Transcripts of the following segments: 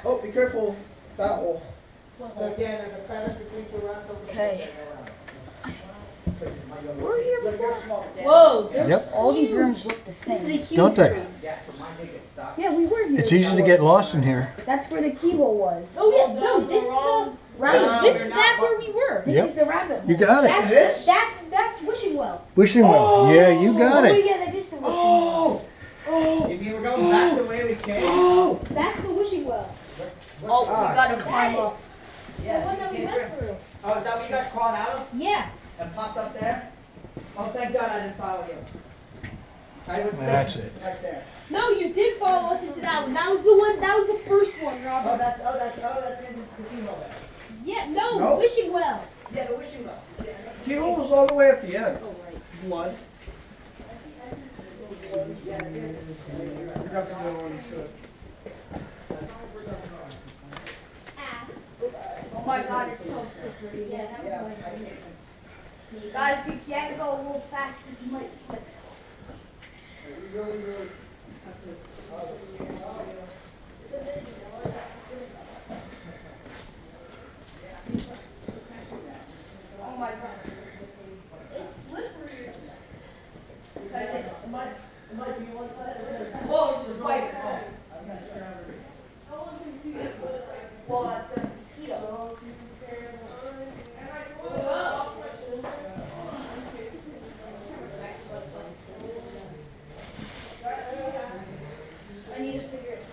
Oh, be careful of that hole. So again, there's a crevice between two rocks. Okay. We're here before. Whoa, there's Yep. all these rooms look the same. This is a huge Don't they? room. Yeah, so mine did get stuck. Yeah, we were here. It's easy to get lost in here. That's where the keyhole was. Oh yeah, no, this is the Right. No, this they're is not, back but- where we were. This Yep. is the rabbit hole. You got it. It is? That's Wishing Well. Wishing well. Yeah, you got Oh it. yeah, that is the wishing well. Oh! If you were going back the way we came. Oh! That's the Wishing Well. Oh, we Ah, gotta That climb is up. the one that we you went can't- through. Oh, is that what you guys crawled out of Yeah. and popped up there? Oh, thank God I didn't follow you. I would say That's it. right there. No, you did follow us into that one. That was the one. That was the first one, Oh, Robert. that's in the keyhole there. Yeah. No, Nope. Wishing Well. Yeah, the wishing well. Yeah, Keyhole was all the way at the end. Oh right. Blood. yeah, it is. I forgot to go on to it. Ah. Oh my god, it's so slippery. Yeah, that was Yeah, going I on. think it's- Guys, we can't go a little fast because you might slip. we really have to. Oh my god, it's so slippery. It's slippery. Because it's It might be like that. whoa, it's a spider. I'm gonna start. Well, it's a mosquito. I need to figure it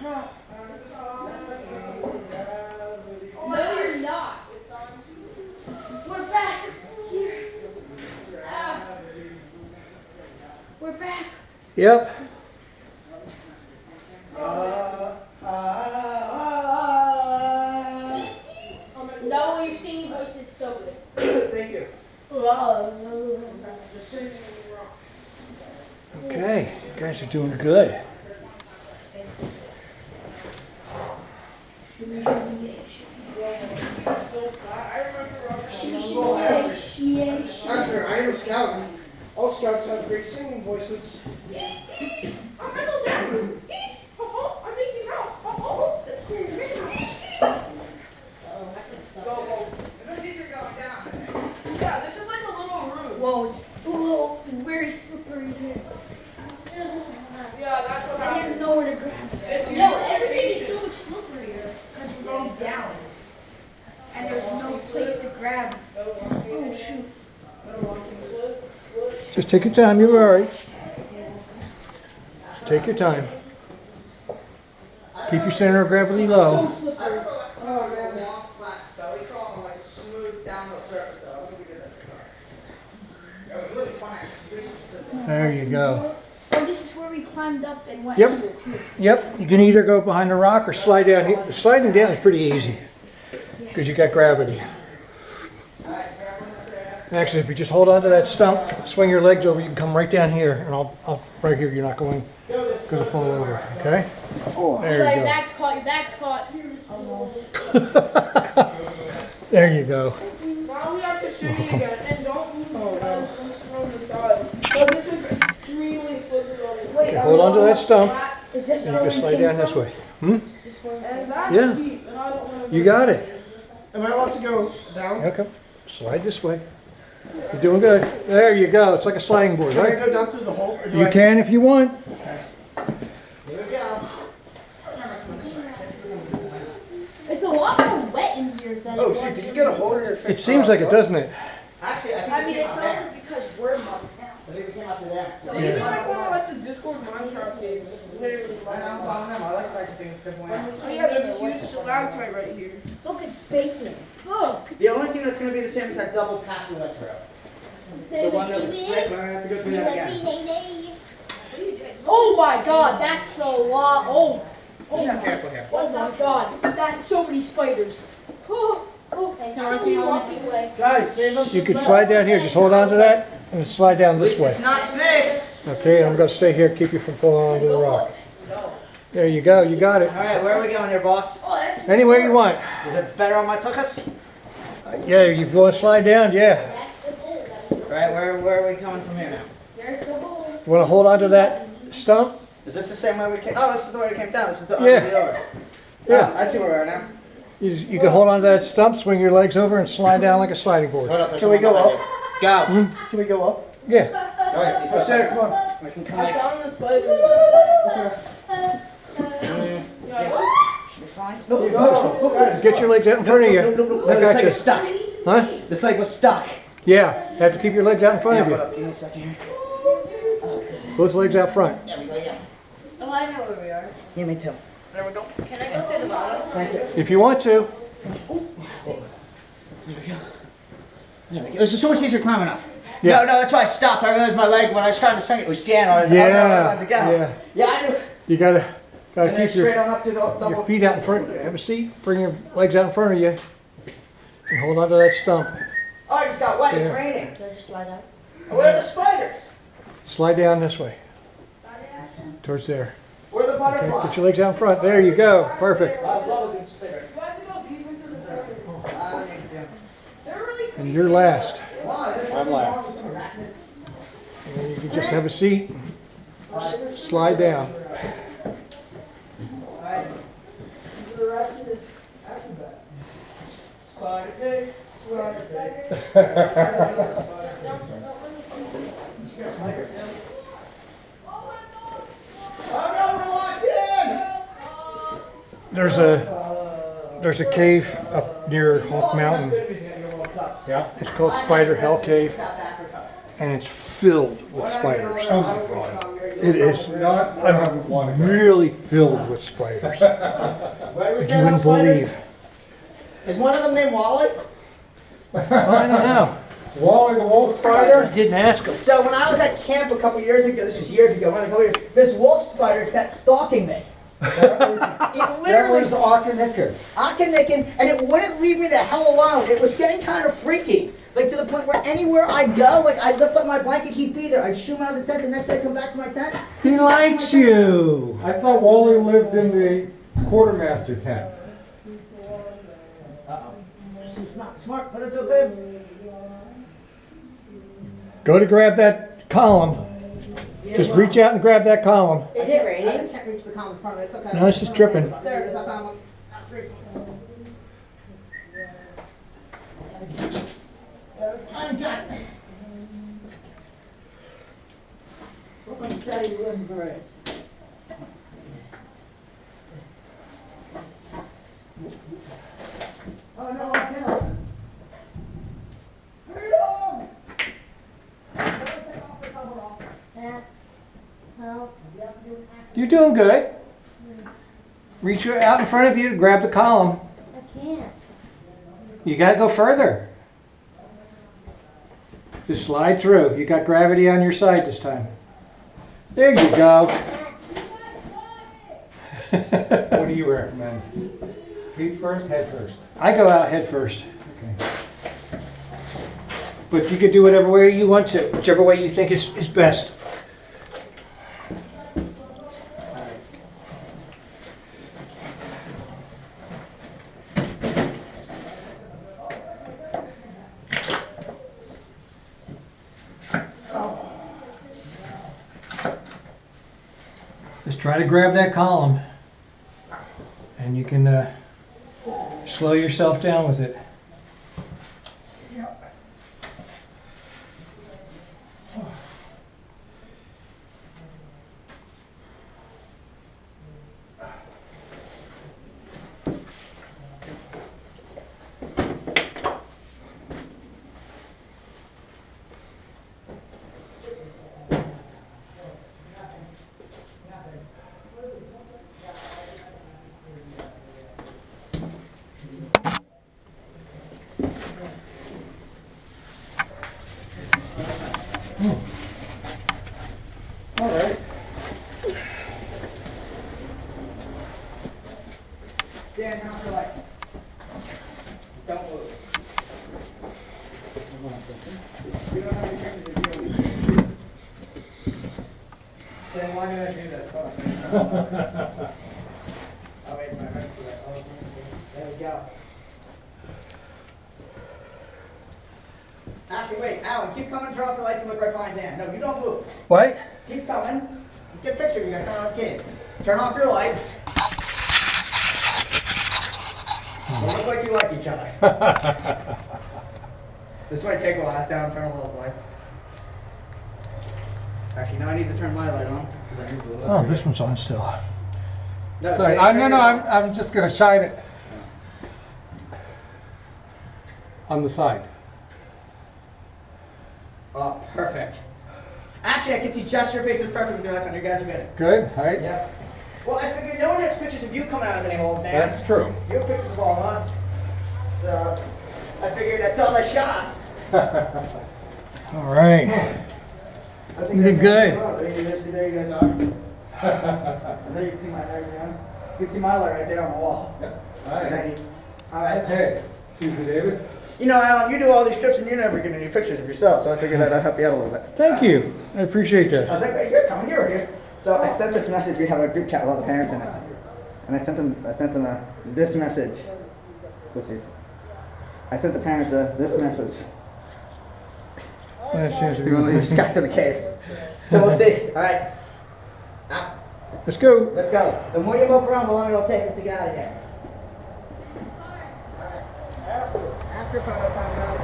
out. No, you're not. We're back here. Ah. We're back. Yep. No, your singing voice is so good. Thank you. Okay, you guys are doing good. After I am a scout. All scouts have great singing voices. I'm Michael Jackson. I'm Mickey Mouse. That's Mickey Mouse. Those seats are going down. Yeah, this is like a little room. Whoa, it's very slippery here. Yeah, that's what And happens. there's nowhere to grab. It's No, your everything is location. so much slipperier. Because we're going down. And there's no place to grab. Oh, shoot. Just take your time. You're all right. Take your time. Keep your center of gravity low. I remember like some man long flat belly crawl and like smooth down the surface though. I don't think we did that in the car. It was really fun actually. We should sit there. There you go. Oh, this is where we climbed up and went Yep. under too. Yep, you can either go behind a rock or slide down here. Sliding down is pretty easy because you got gravity. Actually, if you just hold on to that stump, swing your legs over, you can come right down here, and I'll right here. You're not going to fall over. Okay? There Your you back's caught. Your back's caught. go. There you go. Now we have to shoot you again, and don't move from the side. But this is extremely slippery on the Wait, Okay, hold on to that stump, is this and you where can we slide came down this from? way. And that's Yeah. deep, and I don't want to. You got it. Am I allowed to go down? Okay. Slide this way. You're doing good. There you go. It's like a sliding board, Can I right? go down through the hole? Or do You I- can if you want. Here we go. It's a lot more wet in here than Oh it shoot, was did you when get a we- hole in your face? It seems like it, doesn't it? Actually, I think I mean, we came it's out also there. because we're mud now. I think we came out through there. So These even are like one of like the Discord Minecraft games. It's literally I know, I'm following him. I like practicing things a different way. Oh yeah, there's a huge stalactite right here. look, it's bacon. Look. The only thing that's going to be the same is that double path we went through. The one that was split, we're going to have to go through that again. Oh my God, that's a lot. Oh Careful here. my God, that's so many spiders. Oh, okay. Can I So see many one? walking away. Guys, save us. You can slide down here. Just hold on to that and slide down At this least way. it's not snakes. Okay, I'm going to stay here, keep you from falling onto the rock. There you go. You got it. All right, where are we going here, boss? Oh, that's Anywhere you want. Is it better on my tuchus? Yeah, you want to slide down? Yeah. That's the hole. All right, where are we coming from here now? there's the hole. You want to hold on to that stump. Is this the same way we came? Oh, this is the way we came down. This is the Yeah. under the over. Yeah. Oh, I see where we are now. You can hold on to that stump, swing your legs over, and slide down like a sliding board. Can we go up? Go. Can we go up? Yeah. Oh, Sarah, come on. I can come I like. found the spider. Yeah. Should be fine. Get your legs out in front of you. No, I this got leg you. is stuck. Huh? This leg was stuck. Yeah. Have to keep your legs out in front Yeah, of hold you. up. Give me a second here. Both legs out front. There we go, yeah. Oh, I know where we are. Yeah, me too. There we go. Can I go through the bottom? Thank you. If you want to. There we go. This is so much easier climbing up. Yeah. No, that's why I stopped. I realized my leg, when I was trying to swing it, was jammed. I was Yeah, about to go. yeah. Yeah, I knew. You gotta And then keep straight your on up to the double. feet out in front. Have a seat. Bring your legs out in front of you. And hold on to that stump. Oh, I just got wet. It's Yeah. raining. Can I just slide out? Where are the spiders? Slide down this way. Towards there. Where are the Okay, butterflies? put your legs out in front. There you go. Perfect. I love a good spider. You have to go deep into the dirt. I don't need to. They're really And you're last. Why? There's I'm nothing wrong last. with some arachnids. And then you can just have a seat. Slide down. Alright. Spider pig, spider pig. Oh no, we're locked in! There's a cave up near Hawk Mountain. Yeah. It's called Spider Hell Cave, South Africa. and it's filled with spiders. It is really filled with spiders. What You wouldn't believe. Is one of them named Wally? I don't know. Wally the wolf I spider? didn't ask him. So when I was at camp a couple years ago, this was years ago, one of the couple years, this wolf spider kept stalking me. It That literally, was Akhenaten. Akhenaten, and it wouldn't leave me the hell alone. It was getting kind of freaky. Like to the point where anywhere I'd go, like I'd lift up my blanket, he'd be there. I'd shoo him out of the tent, the next day I'd come back to my tent. He likes you. I thought Wally lived in the quartermaster tent. She's not smart, but it's okay. Go to grab that column. Just reach out and grab that column. Is it I raining? can't reach the column in front of it. It's okay. No, it's just dripping. There it is. I found one. That's free. I got it. Oh no, I can't. Hurry up! You're doing good. Reach out in front of you to grab the column. I can't. You gotta go further. Just slide through. You got gravity on your side this time. There you go. What do you recommend? Feet first, head first? I go out head first. Okay. But you could do whatever way you want to, whichever way you think is best. Just try to grab that column, and you can slow yourself down with it. All right. Dan, how's your leg? Don't move. You don't have any fingers to deal with. Dan, why did I do this? Hold on. Oh, wait, my head's to that. Oh, there we go. Actually, wait, Alan, keep coming, turn off the lights and look right behind Dan. No, you don't move. What? Keep coming. get a picture of you guys coming out of the cave. Turn off your lights. Don't look like you like each other. This might take a while. Down, turn all those lights. Actually, now I need to turn my light on. I need to Oh, this one's on still. No, Sorry, Dave, turn no, yours no, on. I'm just gonna shine it on the side. Oh, perfect. Actually, I can see just your face is perfect with your lights on. You guys are good. Good, all right? Yeah. Well, I figured no one has pictures of you coming out of any holes, man. That's true. You have pictures of all of us. So, I figured that's all I shot. All right. I think You did good. There you guys are. And there you can see my light on. You can see my light right there on the wall. All right. All right. Okay, excuse me, David. You know, Alan, you do all these trips and you're never getting any pictures of yourself, so I figured I'd help you out a little bit. Thank you. I appreciate I that. was like, hey, you're coming, you're here. So I sent this message. We have a group chat with all the parents in it, and I sent them this message, which is, I sent the parents this message. That seems to be We just got to the cave, so we'll see. All right, Let's go. let's go. The more you mope around, the longer it'll take us to get out of here. After photo time, guys.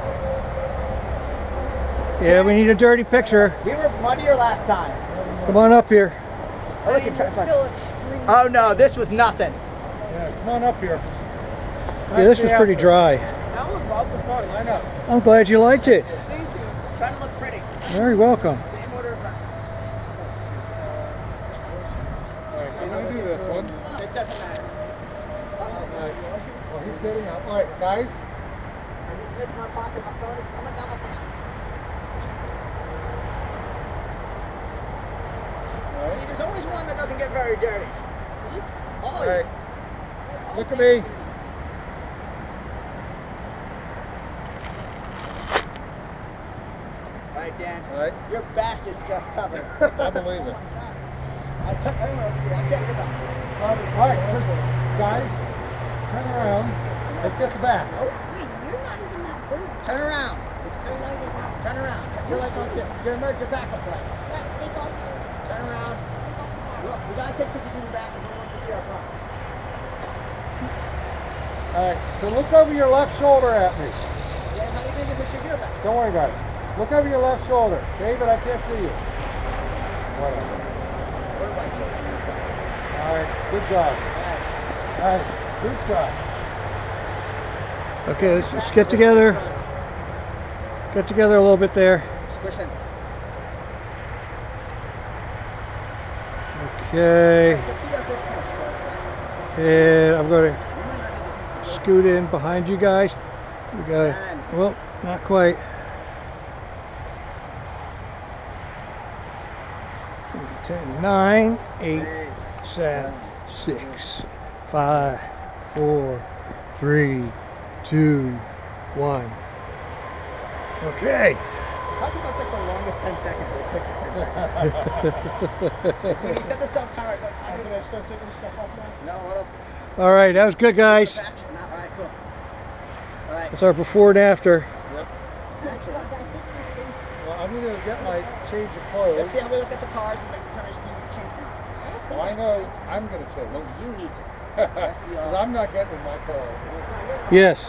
Yeah, we need a dirty picture. We were muddier last time. Come on up here. Oh, look, you're trying to Still extreme. Oh no, this was nothing. Yeah, come on up here. Yeah, this was pretty dry. That was lots of fun. Line up. I'm glad you liked it. Thank you. Trying to look pretty. Very welcome. Same order of All right, I'm gonna do this one. It doesn't matter. All right. Well, he's sitting up. All right, guys. I just missed my pocket. My phone is coming down my pants. All right. See, there's always one that doesn't get very dirty. All Always. right. Look at me. All right, Dan. All right. Your back is just covered. I believe it. I took everyone to see. I checked your back. All right, guys, turn around. Let's get the back. Wait, you're not even that bird. Turn around. Your light is not. Turn around. Your lights on too. Your backup light. Yes, take off. Turn around. Look, we gotta take pictures of your back if we want to see our fronts. All right, so look over your left shoulder at me. Dan, how are you gonna get a picture of your back? Don't worry about it. Look over your left shoulder. David, I can't see you. Whatever. All right, good job. All right, good shot. Okay, let's get together. Get together a little bit there. Squish in. Okay. The feet up this kind of square. And I'm going to You might not need to scoot in behind you guys. We got, well, not quite. 10, 9, 8, 7, 6, 5, 4, 3, 2, 1. Okay. How come that's like the longest 10 seconds or the quickest 10 seconds? When you set this up, time right now. Can I start taking stuff off now? No, what up? All right, that was good, guys. All right, cool. All right. That's our before and after. Actually, Well, I'm gonna get my change of let's clothes. see how we look at the cars and make the determination if we change them out. Well, I know I'm gonna change. Well, you need to. That's the, Because I'm not getting in my car. Yes.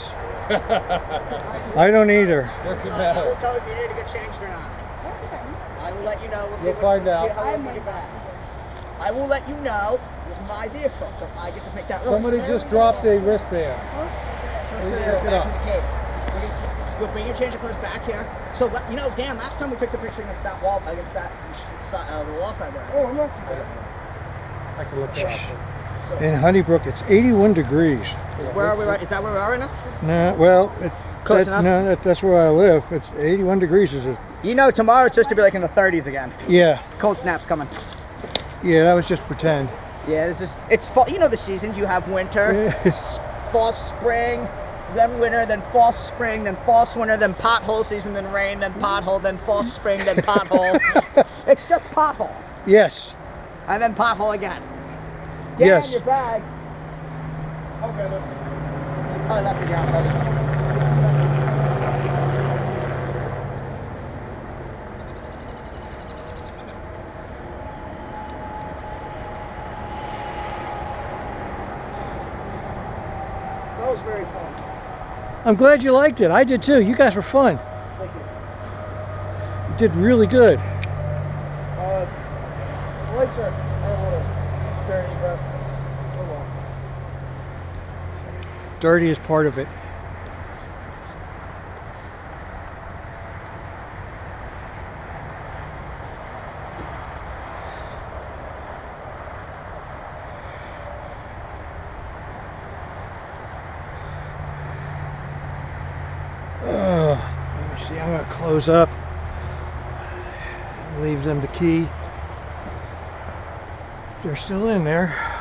I don't either. Doesn't I will matter. tell you if you need to get changed or not. I will let you know. We'll see. You'll find we'll out. See how we get back. I will let you know. This is my vehicle, so I get to make that. Somebody just dropped a wristband. So Pick back it up. in the cave. You'll bring your change of clothes back here. So you know, Dan, last time we took the picture against that wall, against that the wall side there. Oh, I'm not. I can look it up. So In Honeybrook, it's 81 degrees. where are we right? Is that where we are right now? No, well, it's Close enough? No, that's where I live. It's 81 degrees. Is it? You know, tomorrow it's supposed to be like in the 30s again. Yeah, Cold snap's coming. yeah. That was just pretend. Yeah, it's fall. You know the seasons. You have winter, fall, spring, then winter, then fall, spring, then false winter, then pothole season, then rain, then pothole, then false spring, then pothole. It's just pothole, Yes. and then pothole again. Dan, Yes. your bag. Okay, look. You probably left it down. was very fun. I'm glad you liked it. I did too. You guys were fun. Thank you. You did really good. The lights are a little dirty, but oh well. Dirty is part of it. Let me see, I'm going to close up, leave them the key. If they're still in there.